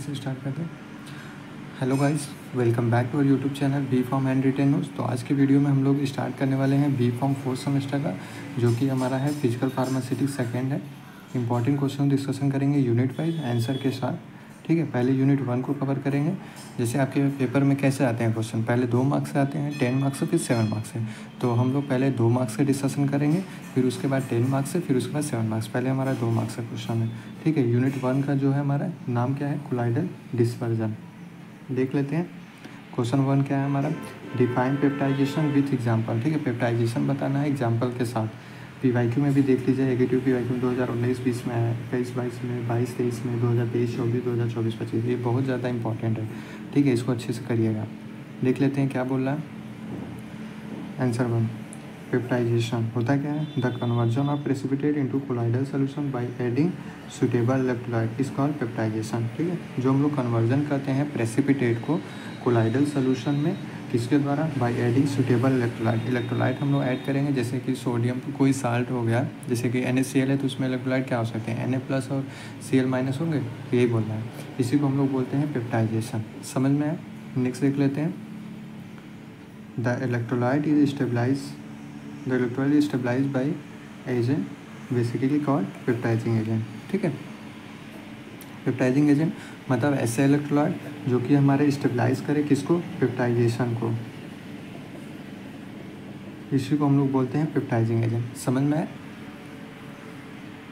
से स्टार्ट करते हैं। Hello guys, welcome back to our YouTube channel B Pharm handwritten notes. तो आज के वीडियो में हम लोग स्टार्ट करने वाले हैं बी फॉर्म 4th सेमेस्टर का, जो कि हमारा है फिजिकल फार्मास्यूटिक्स सेकेंड है। इंपॉर्टेंट क्वेश्चन डिस्कशन करेंगे यूनिट वाइज आंसर के साथ। ठीक है, पहले यूनिट 1 को कवर करेंगे। जैसे आपके पेपर में कैसे आते हैं क्वेश्चन, पहले 2 मार्क्स से आते हैं, 10 मार्क्स से, फिर 7 मार्क्स से। तो हम लोग पहले 2 मार्क्स से डिस्कशन करेंगे, फिर उसके बाद 10 मार्क्स से, फिर उसके बाद 7 मार्क्स। पहले हमारा 2 मार्क्स का क्वेश्चन है। ठीक है, यूनिट 1 का जो है हमारा नाम क्या है, कोलाइडल डिस्पर्जन। देख लेते हैं क्वेश्चन 1 क्या है हमारा, डिफाइन पेप्टाइजेशन विथ एग्जाम्पल। ठीक है, पेप्टाइजेशन बताना है एग्जाम्पल के साथ। पीवाईक्यू में भी देख लीजिए, नेगेटिव पीवाईक्यू 2019-20 में है, 21-22 में, 22-23 में, 2023-24, 2024-25। ये बहुत ज़्यादा इंपॉर्टेंट है। ठीक है, इसको अच्छे से करिएगा। देख लेते हैं क्या बोल रहा है। आंसर 1, पेप्टाइजेशन होता क्या है, the conversion of precipitate into colloidal solution by adding suitable electrolyte is called peptization. ठीक है, जो हम लोग कन्वर्जन करते हैं प्रेसिपिटेट को कोलाइडल सोल्यूशन में, किसके द्वारा, by adding suitable electrolyte. Electrolyte हम लोग ऐड करेंगे, जैसे कि सोडियम कोई साल्ट हो गया, जैसे कि NaCl है तो उसमें इलेक्ट्रोलाइट क्या हो सकते हैं, Na+ और Cl- होंगे। तो यही बोलना है, इसी को हम लोग बोलते हैं पेप्टाइजेशन। समझ में आए। नेक्स्ट देख लेते हैं, the electrolyte is stabilize by agent basically called peptizing agent. ठीक है, पेप्टाइजिंग एजेंट मतलब ऐसे इलेक्ट्रोलाइट जो कि हमारे स्टेबलाइज करे किसको, पेप्टाइजेशन को, इसी को हम लोग बोलते हैं पेप्टाइजिंग एजेंट। समझ में आए।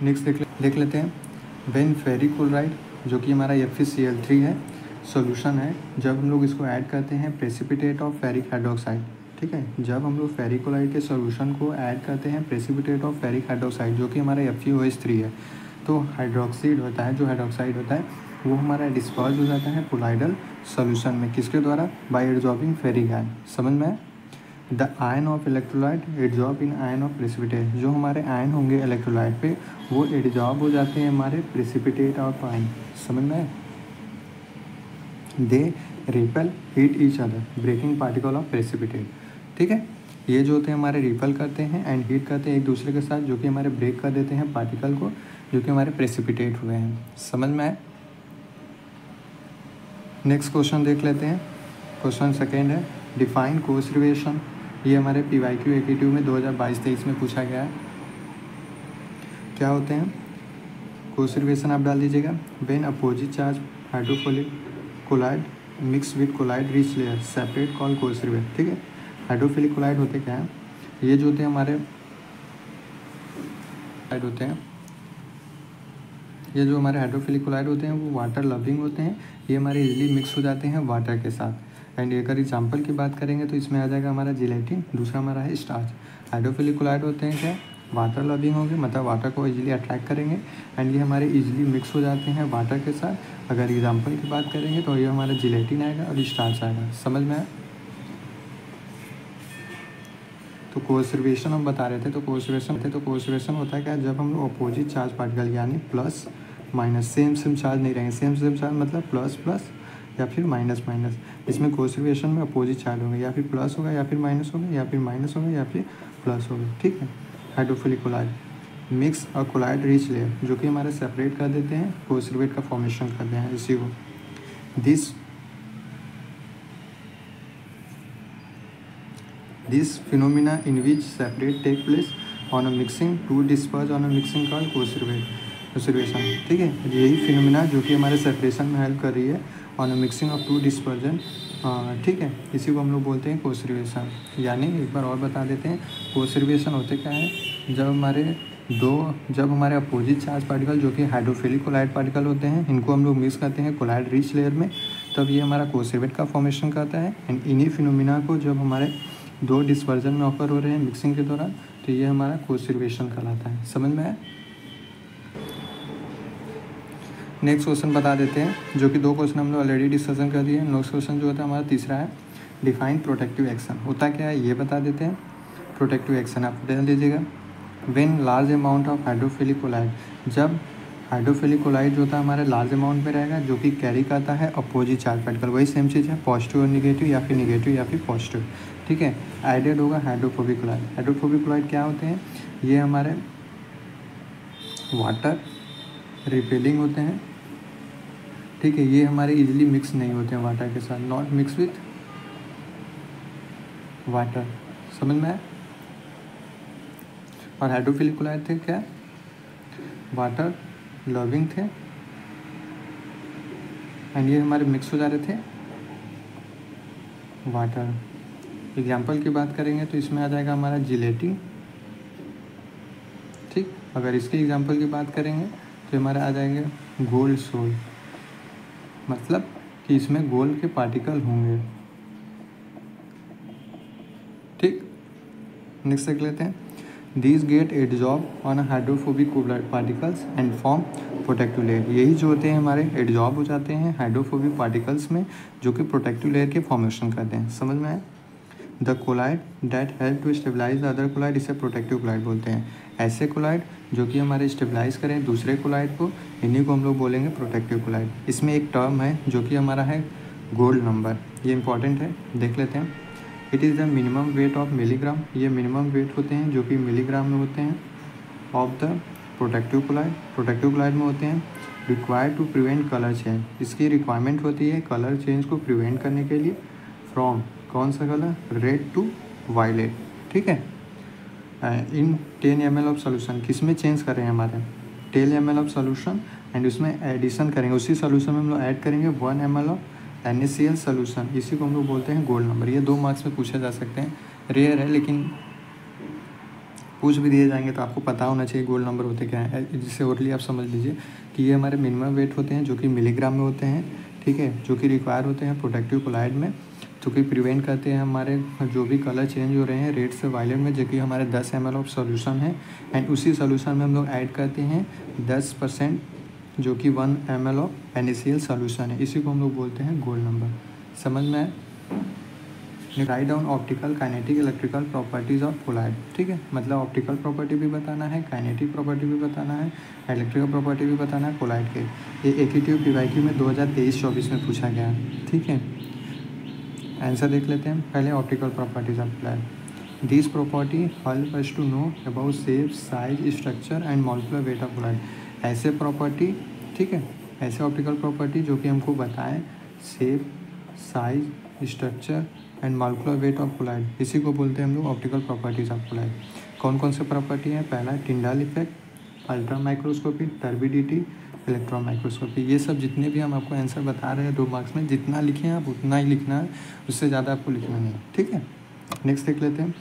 नेक्स्ट देख लेते हैं, व्हेन फेरिक्लोराइड जो कि हमारा FeCl3 है, सॉल्यूशन है, जब हम लोग इसको ऐड करते हैं प्रेसिपिटेट ऑफ फेरिक हाइड्रोक्साइड। ठीक है, जब हम लोग फेरिक्लोराइड के सॉल्यूशन को ऐड करते हैं प्रेसिपिटेट ऑफ फेरिक हाइड्रोक्साइड जो कि हमारा FeOH3 है, तो हाइड्रोक्साइड होता है, जो हाइड्रोक्साइड होता है वो हमारा डिस्पर्स हो जाता है कोलाइडल सॉल्यूशन में, किसके द्वारा, बाय एडजॉर्बिंग फेरिक आयन। समझ में आए। The ion of electrolyte adsorb in ion of precipitate, जो हमारे आयन होंगे इलेक्ट्रोलाइट पे वो एडजॉर्ब हो जाते हैं हमारे प्रेसिपिटेट ऑफ आयन। समझ में आए। They repel it each other breaking particle of precipitate. ठीक है, ये जो होते हैं हमारे रिपेल करते हैं एंड हीट करते हैं एक दूसरे के साथ, जो कि हमारे ब्रेक कर देते हैं पार्टिकल को जो कि हमारे प्रेसिपिटेट हुए हैं। समझ में आए। नेक्स्ट क्वेश्चन देख लेते हैं। क्वेश्चन सेकेंड है, डिफाइन कोसरिवेशन। ये हमारे PYQ AQ में 2022-23 में पूछा गया है। क्या होते हैं कोसरिवेशन, आप डाल दीजिएगा, when opposite charge hydrophilic colloid mix with colloid rich layer separate call coacervate. ठीक है, हाइड्रोफिलिक कोलाइड होते क्या हैं, ये जो होते हैं हमारे होते हैं, ये जो हमारे हाइड्रोफिलिक कोलाइड होते हैं वो वाटर लविंग होते हैं। ये हमारे इजीली मिक्स हो जाते हैं वाटर के साथ। एंड अगर एग्जांपल की बात करेंगे तो इसमें आ जाएगा हमारा जिलेटिन, दूसरा हमारा है स्टार्च। हाइड्रोफिलिक कोलाइड होते हैं क्या, वाटर लविंग होंगे, मतलब वाटर को इजीली अट्रैक्ट करेंगे एंड ये हमारे इजीली मिक्स हो जाते हैं वाटर के साथ। अगर एग्जाम्पल की बात करेंगे तो ये हमारा जिलेटिन आएगा और स्टार्च आएगा। समझ में आया। तो कोसरिवेशन हम बता रहे थे, तो कोसरिवेशन होता है क्या, जब हम लोग अपोजिट चार्ज पार्टिकल यानी प्लस माइनस, सेम चार्ज नहीं रहेंगे, सेम चार्ज मतलब प्लस प्लस या फिर माइनस माइनस। इसमें कोसरिवेशन में अपोजिट चार्ज होंगे, या फिर प्लस होगा या फिर माइनस होगा, या फिर माइनस होगा या फिर प्लस होगा। ठीक है, हाइड्रोफिलिक कोलाइड मिक्स और कोलाइड रिच लेयर जो कि हमारे सेपरेट कर देते हैं, कोसरिवेट का फॉर्मेशन करते हैं इसी को। This phenomena in which separate take place on a mixing to disperse on a mixing called कोसरिवेशन। ठीक है, यही फिनोमिना जो कि हमारे सेपरेशन में हेल्प कर रही है on a mixing of 2 dispersion. ठीक है, इसी को हम लोग बोलते हैं कोसरिवेशन। यानी एक बार और बता देते हैं, कोसरिवेशन होते क्या है, जब हमारे अपोजिट चार्ज पार्टिकल जो कि हाइड्रोफिलिक कोलाइड पार्टिकल होते हैं, इनको हम लोग मिक्स करते हैं कोलाइड रिच लेयर में, तब ये हमारा कोसरिवेट का फॉर्मेशन करता है। एंड इन्हीं फिनोमिना को जब हमारे 2 डिस्पर्जन में ऑकर हो रहे हैं मिक्सिंग के दौरान, तो ये हमारा कोसरिवेशन कहलाता है। समझ में आया। नेक्स्ट क्वेश्चन बता देते हैं, जो कि 2 क्वेश्चन हम लोग ऑलरेडी डिस्कशन कर दिए। नेक्स्ट क्वेश्चन जो होता है हमारा तीसरा है, डिफाइन प्रोटेक्टिव एक्शन। होता क्या है ये बता देते हैं। प्रोटेक्टिव एक्शन आप डाल दीजिएगा, when large amount of hydrophilic colloid, जब हाइड्रोफिलिक कोलाइड जो होता है हमारे लार्ज अमाउंट में रहेगा, जो कि कैरी करता है अपोजिट चार्ज पार्टिकल, वही सेम चीज़ है, पॉजिटिव और निगेटिव या फिर निगेटिव या फिर पॉजिटिव। ठीक है, एडेड होगा हाइड्रोफोबिक कोलाइड। हाइड्रोफोबिक कोलाइड क्या होते हैं, ये हमारे वाटर रिपेलिंग होते हैं ठीक है, ये हमारे इजीली मिक्स नहीं होते हैं वाटर के साथ, नॉट मिक्स विथ वाटर, समझ में आया। और हाइड्रोफिलिक कोलाइड थे क्या, वाटर लविंग थे, एंड ये हमारे मिक्स हो जा रहे थे वाटर। एग्जाम्पल की बात करेंगे तो इसमें आ जाएगा हमारा जिलेटिन, ठीक। अगर इसके एग्जाम्पल की बात करेंगे तो हमारा आ जाएंगे गोल्ड सोल, मतलब कि इसमें गोल्ड के पार्टिकल होंगे, ठीक। नेक्स्ट देख लेते हैं, these get adsorb on hydrophobic particles and form protective layer. यही जो होते हैं हमारे एडजॉर्ब हो जाते हैं हाइड्रोफोबिक पार्टिकल्स में, जो कि प्रोटेक्टिव लेयर के फॉर्मेशन करते हैं, समझ में आए। The colloid that help to stabilize the other colloid, इसे प्रोटेक्टिव कोलाइड बोलते हैं। ऐसे कोलाइड जो कि हमारे स्टेबलाइज करें दूसरे कोलाइड को, इन्हीं को हम लोग बोलेंगे प्रोटेक्टिव कोलाइड। इसमें एक टर्म है जो कि हमारा है गोल्ड नंबर, ये इंपॉर्टेंट है, देख लेते हैं। It is the minimum weight of milligram, ये मिनिमम वेट होते हैं जो कि मिलीग्राम में होते हैं, of the protective colloid, protective colloid में होते हैं। Required to prevent colour change, इसकी रिक्वायरमेंट होती है कलर चेंज को प्रिवेंट करने के लिए, फ्रॉम कौन सा कलर, रेड टू वायलेट, ठीक है। इन 10 ml ऑफ सोल्यूशन, किस में चेंज कर रहे हैं हमारे 10 ml ऑफ सोल्यूशन, एंड उसमें एडिशन करेंगे, उसी सोल्यूशन में हम लोग ऐड करेंगे 1 ml ऑफ NaCl सोल्यूशन, इसी को हम लोग बोलते हैं गोल्ड नंबर। ये 2 मार्क्स में पूछे जा सकते हैं, रेयर है लेकिन पूछ भी दिए जाएंगे तो आपको पता होना चाहिए गोल्ड नंबर होते क्या है, जिससे ओरली आप समझ लीजिए कि ये हमारे मिनिमम वेट होते हैं जो कि मिलीग्राम में होते हैं, ठीक है, जो कि रिक्वायर होते हैं प्रोटेक्टिव कोलाइड में, जो कि प्रिवेंट करते हैं हमारे जो भी कलर चेंज हो रहे हैं रेड से वायलेट में, जो कि हमारे 10 ml ऑफ सोल्यूशन है, एंड उसी सोल्यूशन में हम लोग ऐड करते हैं 10% जो कि 1 ml ऑफ NaCl सोल्यूशन है, इसी को हम लोग बोलते हैं गोल्ड नंबर, समझ में आए। Write down optical kinetic electrical properties of colloid, ठीक है, मतलब ऑप्टिकल प्रॉपर्टी भी बताना है, काइनेटिक प्रॉपर्टी भी बताना है, इलेक्ट्रिकल प्रॉपर्टी भी बताना है कोलाइड के। ये AQTube PYQ में 2023-24 में पूछा गया, ठीक है। आंसर देख लेते हैं पहले, optical properties of colloid. This property help us to know about shape size structure and molecular weight of colloid. ऐसे प्रॉपर्टी, ठीक है, ऐसे ऑप्टिकल प्रॉपर्टी जो कि हमको बताएं shape size structure and molecular weight of colloid, इसी को बोलते हैं हम लोग ऑप्टिकल प्रॉपर्टीज़ ऑफ कोलाइड। कौन कौन से प्रॉपर्टी हैं, पहला Tyndall effect, ultra microscopy, turbidity, electron microscopy, ये सब जितने भी हम आपको आंसर बता रहे हैं 2 मार्क्स में, जितना लिखे हैं आप उतना ही लिखना है, उससे ज़्यादा आपको लिखना नहीं है, ठीक है। नेक्स्ट देख लेते हैं,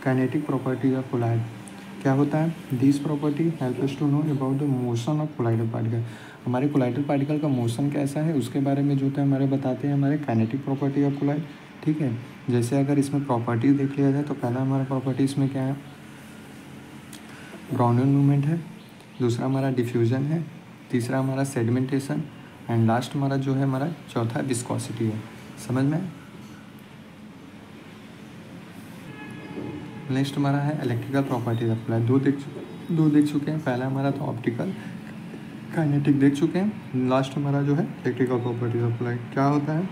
काइनेटिक प्रॉपर्टीज ऑफ कोलाइड क्या होता है। This property help us to know about the motion of colloidal particle, हमारे कोलाइडल पार्टिकल का मोशन कैसा है उसके बारे में जो होता है हमारे बताते हैं हमारे काइनेटिक प्रॉपर्टी ऑफ कोलाइड, ठीक है। जैसे अगर इसमें प्रॉपर्टीज देख लिया जाए तो पहला हमारा प्रॉपर्टी इसमें क्या है, ब्राउनियन मूवमेंट है, दूसरा हमारा डिफ्यूजन है, तीसरा हमारा सेडिमेंटेशन, एंड लास्ट हमारा जो है हमारा चौथा विस्कोसिटी है, समझ में। नेक्स्ट हमारा है इलेक्ट्रिकल प्रॉपर्टीज ऑफ कोलाइड, दो देख चुके हैं, पहला हमारा तो ऑप्टिकल काइनेटिक देख चुके हैं, लास्ट हमारा जो है इलेक्ट्रिकल प्रॉपर्टीज ऑफ कोलाइड क्या होता है।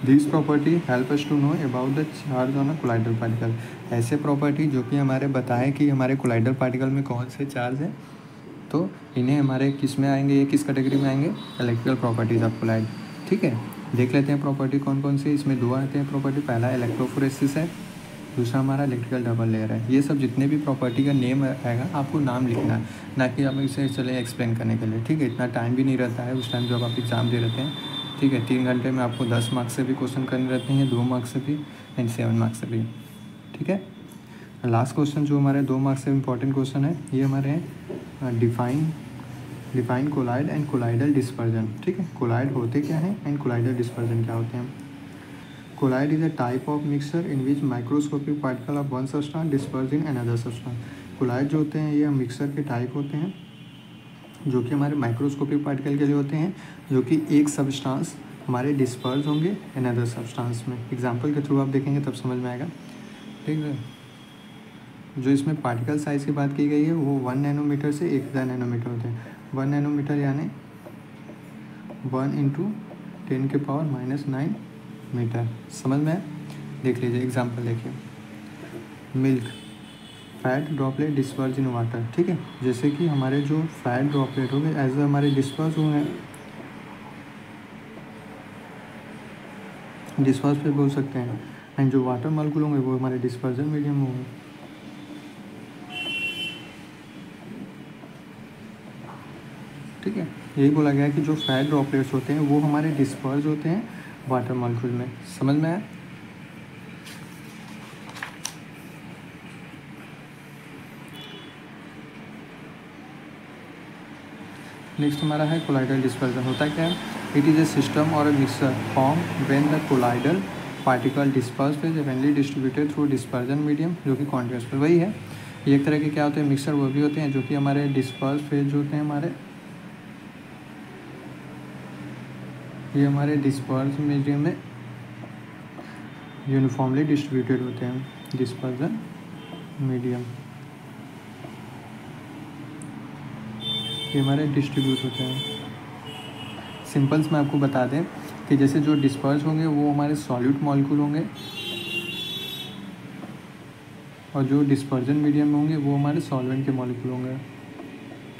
This property help us to know about the charge on a colloidal particle, ऐसे प्रॉपर्टी जो कि हमारे बताएं कि हमारे कोलाइडल पार्टिकल में कौन से चार्ज है, तो इन्हें हमारे किस में आएंगे, ये किस कैटेगरी में आएंगे, इलेक्ट्रिकल प्रॉपर्टीज ऑफ कोलाइड, ठीक है। देख लेते हैं प्रॉपर्टी कौन कौन सी, इसमें 2 आते हैं प्रॉपर्टी, पहला इलेक्ट्रोफोरेसिस है, दूसरा हमारा इलेक्ट्रिकल डबल लेयर है। ये सब जितने भी प्रॉपर्टी का नेम आएगा आपको नाम लिखना है, ना कि आप इसे चले एक्सप्लेन करने के लिए, ठीक है। इतना टाइम भी नहीं रहता है उस टाइम जब आप एग्ज़ाम दे रहते हैं, ठीक है। 3 घंटे में आपको 10 मार्क्स से भी क्वेश्चन करने रहते हैं, 2 मार्क्स से भी एंड 7 मार्क्स से भी, ठीक है। लास्ट क्वेश्चन जो हमारे 2 मार्क्स से इंपॉर्टेंट क्वेश्चन है, ये हमारे हैं define colloid and colloidal dispersion, ठीक है। कोलाइड होते क्या हैं एंड कोलाइडल डिस्पर्जन क्या होते हैं। Colloid is a type of mixture in which microscopic particle of one substance disperse in another substance. Colloid जो होते हैं ये मिक्सचर के टाइप होते हैं जो कि हमारे माइक्रोस्कोपिक पार्टिकल के लिए होते हैं, जो कि एक सब्सटेंस हमारे डिस्पर्स होंगे इन अदर सब्सटेंस में। एग्जांपल के थ्रू आप देखेंगे तब समझ में आएगा, ठीक है। जो इसमें पार्टिकल साइज़ की बात की गई है वो 1 नैनोमीटर से 1000 नैनोमीटर होते हैं। 1 नैनोमीटर यानी 1 × 10⁻⁹ मीटर, समझ में। देख लीजिए एग्जांपल देखिए, milk fat droplet disperse in water, ठीक है। जैसे कि हमारे जो फैट ड्रॉपलेट हो गए एज हमारे डिस्पर्स हुए हैं डिस्पर्स फेज बोल सकते हैं। एंड जो वाटर मॉलिक्यूल होंगे वो हमारे डिस्पर्जन मीडियम होंगे। ठीक है, यही बोला गया है कि जो फैट ड्रॉपलेट्स होते हैं वो हमारे डिस्पर्स होते हैं वाटर मॉलिक्यूल में। समझ में आया? नेक्स्ट हमारा है कोलाइडल डिस्पर्जन। होता क्या है? इट इज़ ए सिस्टम और a mixture form when the colloidal particle disperse phase evenly distributed through dispersion medium, जो कि कॉन्टिन्यूस फेज वही है। ये एक तरह के क्या होते हैं? मिक्सचर वो भी होते हैं जो कि हमारे डिस्पर्स फेज होते हैं हमारे, ये हमारे डिस्पर्स मीडियम में यूनिफॉर्मली डिस्ट्रीब्यूटेड होते हैं। डिस्पर्जन मीडियम ये हमारे डिस्ट्रीब्यूट होते हैं। सिंपल्स में आपको बता दें कि जैसे जो डिस्पर्स होंगे वो हमारे सॉल्यूट मॉलिक्यूल होंगे और जो डिस्पर्जन मीडियम में होंगे वो हमारे सॉल्वेंट के मॉलिक्यूल होंगे।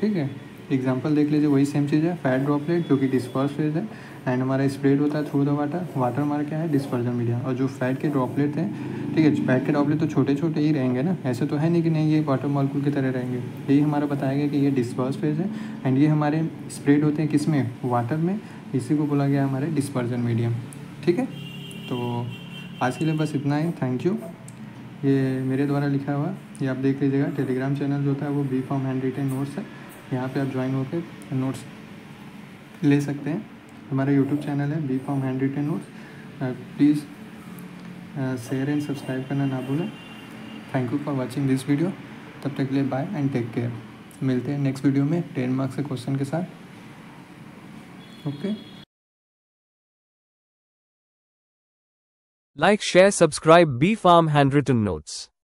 ठीक है, एग्जांपल देख लीजिए, वही सेम चीज़ है। फैट ड्रॉपलेट जो कि डिस्पर्स फेज है एंड हमारा स्प्रेड होता है थ्रू द वाटर। वाटर हमारा क्या है? Dispersion medium. और जो फैट के ड्रॉपलेट हैं, ठीक है, फैट के ड्रॉपलेट तो छोटे छोटे ही रहेंगे ना, ऐसे तो है नहीं कि नहीं ये वाटर मॉलिक्यूल की तरह रहेंगे। यही हमारा बताया गया कि ये डिस्पर्स फेज है एंड ये हमारे स्प्रेड होते हैं किस में? वाटर में। इसी को बोला गया हमारे डिस्पर्जन मीडियम। ठीक है, तो आज के लिए बस इतना ही। Thank you. ये मेरे द्वारा लिखा हुआ, ये आप देख लीजिएगा। टेलीग्राम चैनल जो होता है वो B Pharm handwritten notes है, यहाँ पे आप ज्वाइन होकर नोट्स ले सकते हैं। हमारा यूट्यूब चैनल है B Pharm handwritten notes. Please share and subscribe करना ना भूलें। Thank you for watching this video. तब तक के लिए बाय एंड टेक केयर। मिलते हैं नेक्स्ट वीडियो में 10 मार्क्स के क्वेश्चन के साथ। Okay. Like, share, subscribe B Farm Handwritten Notes.